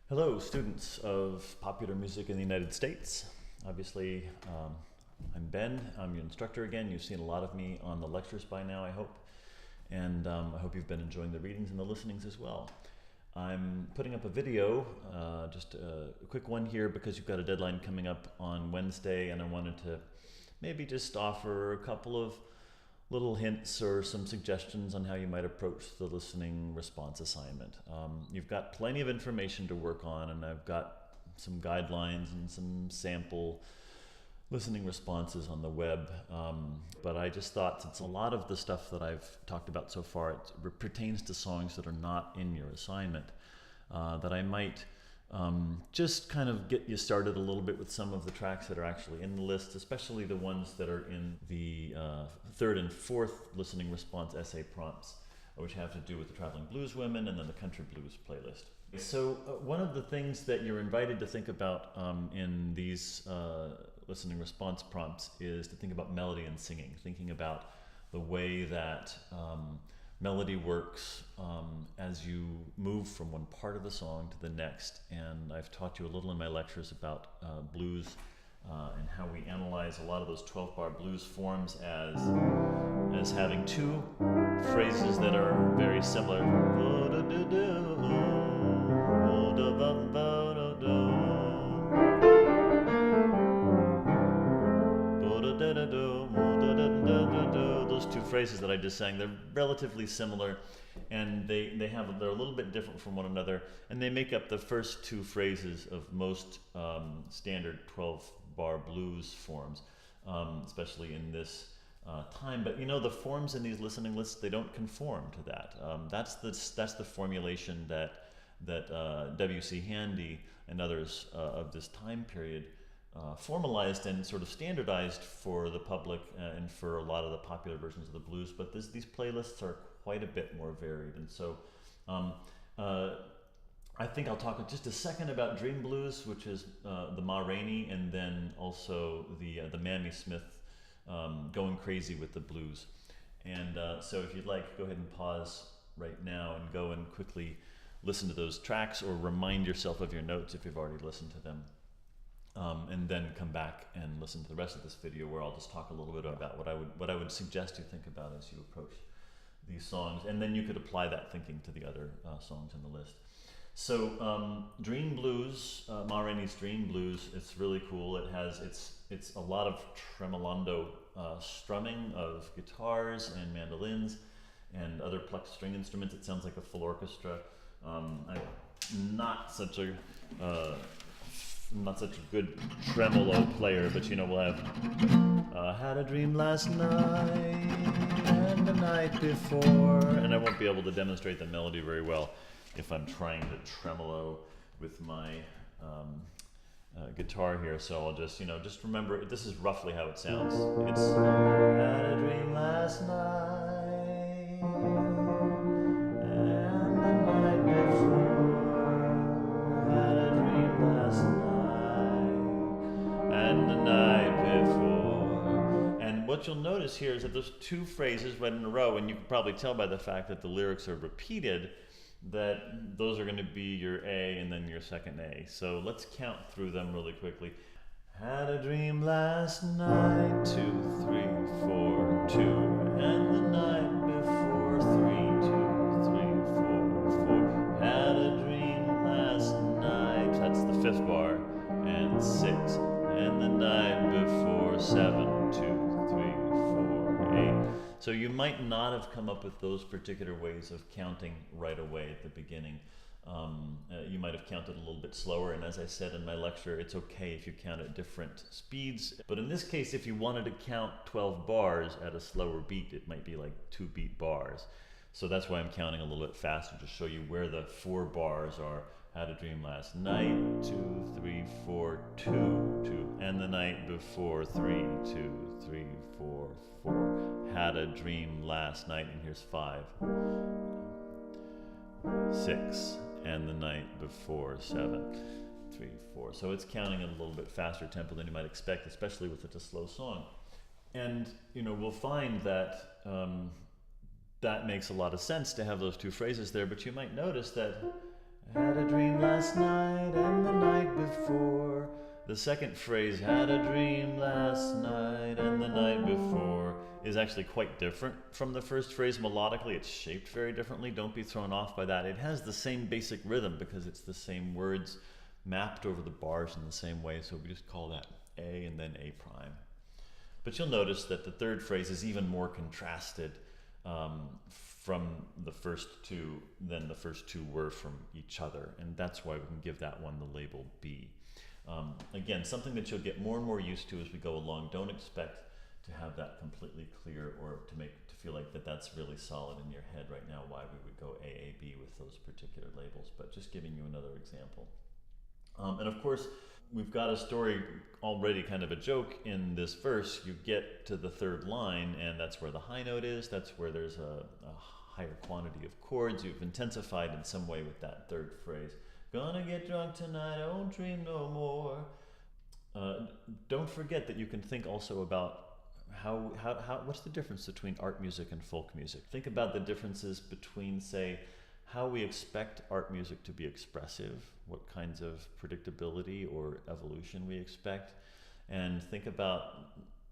Hello, students of popular music in the United States. Obviously, I'm Ben. I'm your instructor again. You've seen a lot of me on the lectures by now, I hope. And I hope you've been enjoying the readings and the listenings as well. I'm putting up a video, just a quick one here because you've got a deadline coming up on Wednesday, and I wanted to maybe just offer a couple of little hints or some suggestions on how you might approach the listening response assignment. You've got plenty of information to work on, and I've got some guidelines and some sample listening responses on the web. But I just thought, since a lot of the stuff that I've talked about so far pertains to songs that are not in your assignment, that I might just kind of get you started a little bit with some of the tracks that are actually in the list, especially the ones that are in the third and fourth listening response essay prompts, which have to do with the Traveling Blues Women and then the Country Blues playlist. So one of the things that you're invited to think about in these listening response prompts is to think about melody and singing, thinking about the way that melody works as you move from one part of the song to the next. And I've taught you a little in my lectures about blues and how we analyze a lot of those 12-bar blues forms as having two phrases that are very similar. Those two phrases that I just sang, they're relatively similar, and they're a little bit different from one another, and they make up the first two phrases of most standard 12-bar blues forms, especially in this time. But you know, the forms in these listening lists, they don't conform to that. That's the formulation that W.C. Handy and others of this time period formalized and sort of standardized for the public and for a lot of the popular versions of the blues. But these playlists are quite a bit more varied. And so I think I'll talk just a second about Dream Blues, which is the Ma Rainey, and then also the Mamie Smith Going Crazy with the Blues. And so if you'd like, go ahead and pause right now and go and quickly listen to those tracks, or remind yourself of your notes if you've already listened to them. And then come back and listen to the rest of this video, where I'll just talk a little bit about what I would suggest you think about as you approach these songs, and then you could apply that thinking to the other songs in the list. So Dream Blues, Ma Rainey's Dream Blues, it's really cool. It's a lot of tremolando strumming of guitars and mandolins and other plucked string instruments. It sounds like a full orchestra. I'm not such a good tremolo player, but you know, we'll have had a dream last night and the night before, and I won't be able to demonstrate the melody very well if I'm trying to tremolo with my guitar here. So I'll just remember, this is roughly how it sounds. It's had a dream last night and the night before, had a dream last night and the night before. And what you'll notice here is that there's two phrases right in a row, and you can probably tell by the fact that the lyrics are repeated that those are going to be your A and then your second A. So let's count through them really quickly. Had a dream last night, 2, 3, 4, 2, and the night before, 3, 2, 3, 4, 4. Had a dream last night, that's the fifth bar, and 6, and the night before, 7, 2, 3, 4, 8. So you might not have come up with those particular ways of counting right away at the beginning. You might have counted a little bit slower, and as I said in my lecture, it's okay if you count at different speeds. But in this case, if you wanted to count 12 bars at a slower beat, it might be like 2 beat bars. So that's why I'm counting a little bit faster, to show you where the 4 bars are. Had a dream last night, 2, 3, 4, 2, 2. And the night before, 3, 2, 3, 4, 4. Had a dream last night, and here's 5, 6. And the night before, 7, 3, 4. So it's counting at a little bit faster tempo than you might expect, especially with such a slow song. And we'll find that that makes a lot of sense to have those two phrases there, but you might notice that Had a dream last night and the night before. The second phrase, had a dream last night and the night before, is actually quite different from the first phrase melodically. It's shaped very differently. Don't be thrown off by that. It has the same basic rhythm because it's the same words mapped over the bars in the same way, so we just call that A and then A prime. But you'll notice that the third phrase is even more contrasted from the first two than the first two were from each other, and that's why we can give that one the label B. Again, something that you'll get more and more used to as we go along. Don't expect to have that completely clear or to feel like that's really solid in your head right now why we would go AAB with those particular labels, but just giving you another example. And of course, we've got a story already, kind of a joke in this verse. You get to the third line, and that's where the high note is. That's where there's a higher quantity of chords. You've intensified in some way with that third phrase. Gonna get drunk tonight, I won't dream no more. Don't forget that you can think also about what's the difference between art music and folk music. Think about the differences between, say, how we expect art music to be expressive, what kinds of predictability or evolution we expect, and think about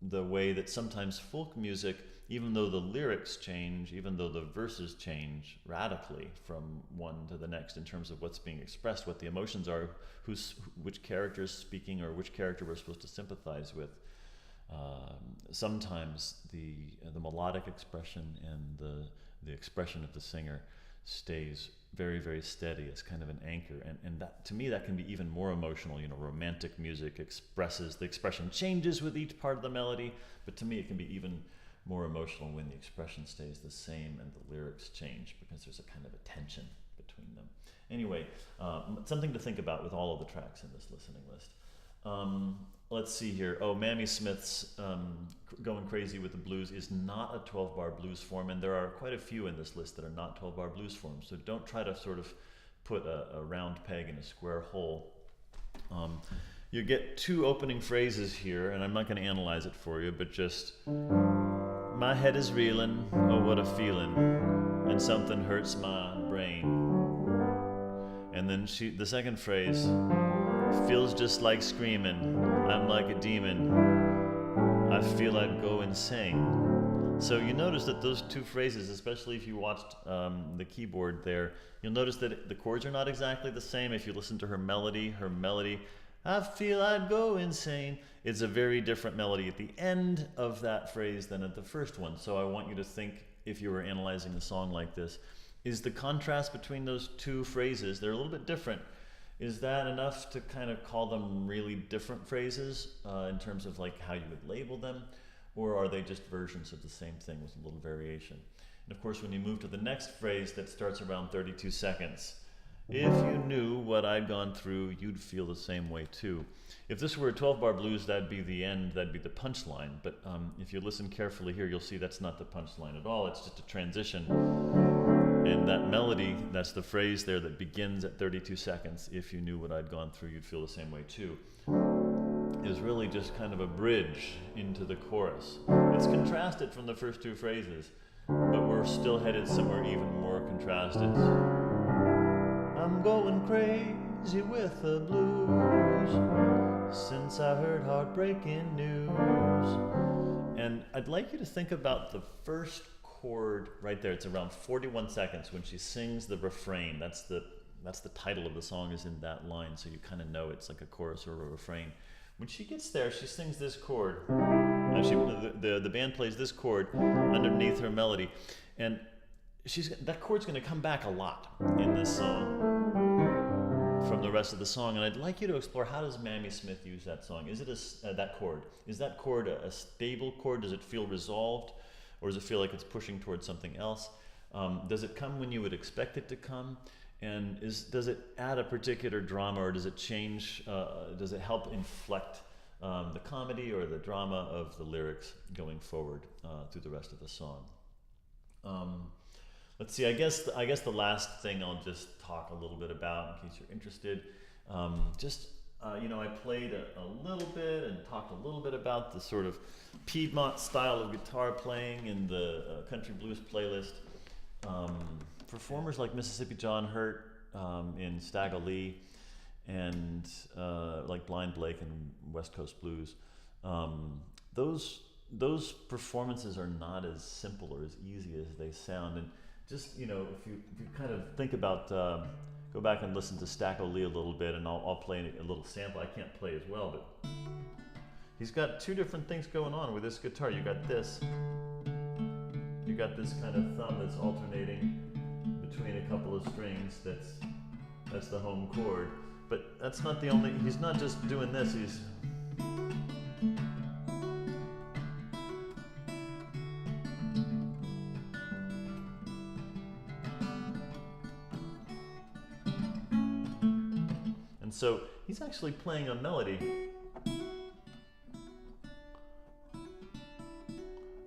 the way that sometimes folk music, even though the lyrics change, even though the verses change radically from one to the next in terms of what's being expressed, what the emotions are, which character is speaking or which character we're supposed to sympathize with. Sometimes the melodic expression and the expression of the singer stays very, very steady as kind of an anchor, and that, to me, that can be even more emotional. Romantic music the expression changes with each part of the melody, but to me it can be even more emotional when the expression stays the same and the lyrics change, because there's a kind of a tension between them. Anyway, something to think about with all of the tracks in this listening list. Let's see here. Mamie Smith's Going Crazy with the Blues is not a 12-bar blues form, and there are quite a few in this list that are not 12-bar blues forms, so don't try to sort of put a round peg in a square hole. You get two opening phrases here, and I'm not going to analyze it for you, but just, my head is reeling, oh what a feeling, and something hurts my brain. And then the second phrase, feels just like screaming, I'm like a demon, I feel I'd go insane. So you notice that those two phrases, especially if you watched the keyboard there, you'll notice that the chords are not exactly the same. If you listen to her melody, I feel I'd go insane, it's a very different melody at the end of that phrase than at the first one. So I want you to think, if you were analyzing a song like this, is the contrast between those two phrases, they're a little bit different, is that enough to kind of call them really different phrases in terms of like how you would label them? Or are they just versions of the same thing with a little variation? And of course, when you move to the next phrase that starts around 32 seconds, if you knew what I'd gone through, you'd feel the same way too. If this were a 12-bar blues, that'd be the end, that'd be the punchline. But if you listen carefully here, you'll see that's not the punchline at all. It's just a transition. And that melody, that's the phrase there that begins at 32 seconds, if you knew what I'd gone through, you'd feel the same way too, is really just kind of a bridge into the chorus. It's contrasted from the first two phrases, but we're still headed somewhere even more contrasted. I'm going crazy with the blues since I heard heartbreaking news. And I'd like you to think about the first chord right there. It's around 41 seconds when she sings the refrain. That's the title of the song, is in that line, so you kind of know it's like a chorus or a refrain. When she gets there, she sings this chord. The band plays this chord underneath her melody, and that chord's going to come back a lot in this song from the rest of the song. And I'd like you to explore, how does Mamie Smith use that song? Is it that chord? Is that chord a stable chord? Does it feel resolved? Or does it feel like it's pushing towards something else? Does it come when you would expect it to come? And does it add a particular drama, or does it change, does it help inflect the comedy or the drama of the lyrics going forward through the rest of the song? Let's see, I guess the last thing I'll just talk a little bit about, in case you're interested, I played a little bit and talked a little bit about the sort of Piedmont style of guitar playing in the country blues playlist. Performers like Mississippi John Hurt in Stagger Lee and like Blind Blake and West Coast Blues, those performances are not as simple or as easy as they sound. And just, you know, if you kind of think about, go back and listen to Stacko Lee a little bit, and I'll play a little sample. I can't play as well, but he's got two different things going on with this guitar. You got this kind of thumb that's alternating between a couple of strings. That's the home chord. But that's not the only, he's not just doing this, he's so he's actually playing a melody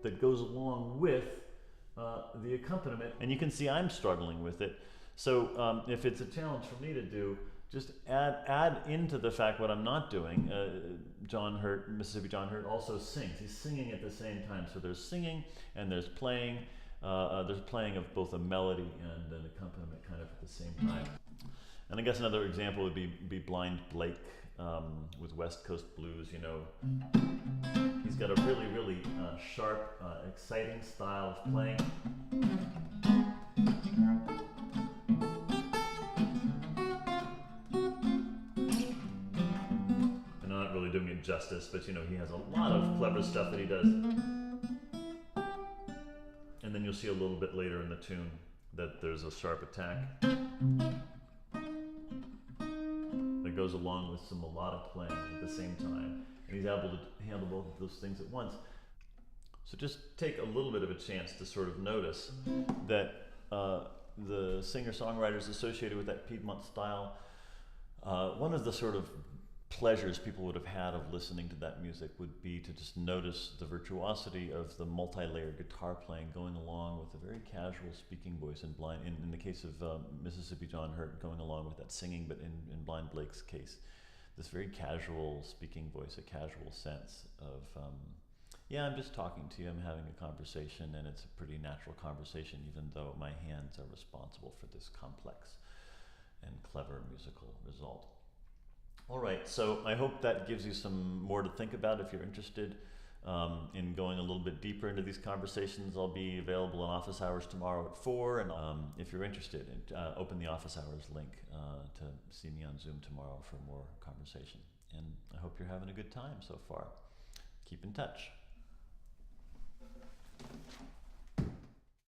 that goes along with the accompaniment. And you can see I'm struggling with it. So if it's a challenge for me to do, just add into the fact what I'm not doing. John Hurt, Mississippi John Hurt, also sings. He's singing at the same time. So there's singing and there's playing. There's playing of both a melody and an accompaniment kind of at the same time. And I guess another example would be Blind Blake with West Coast Blues. You know, he's got a really, really sharp, exciting style of playing. I'm not really doing it justice, but you know, he has a lot of clever stuff that he does. And then you'll see a little bit later in the tune that there's a sharp attack goes along with some melodic playing at the same time, and he's able to handle both of those things at once. So just take a little bit of a chance to sort of notice that the singer-songwriters associated with that Piedmont style, one of the sort of pleasures people would have had of listening to that music would be to just notice the virtuosity of the multi-layered guitar playing going along with a very casual speaking voice in in the case of Mississippi John Hurt, going along with that singing, but in Blind Blake's case, this very casual speaking voice, a casual sense of, yeah, I'm just talking to you, I'm having a conversation, and it's a pretty natural conversation, even though my hands are responsible for this complex and clever musical result. All right, so I hope that gives you some more to think about if you're interested in going a little bit deeper into these conversations. I'll be available in office hours tomorrow at 4, and if you're interested, open the office hours link to see me on Zoom tomorrow for more conversation. And I hope you're having a good time so far. Keep in touch.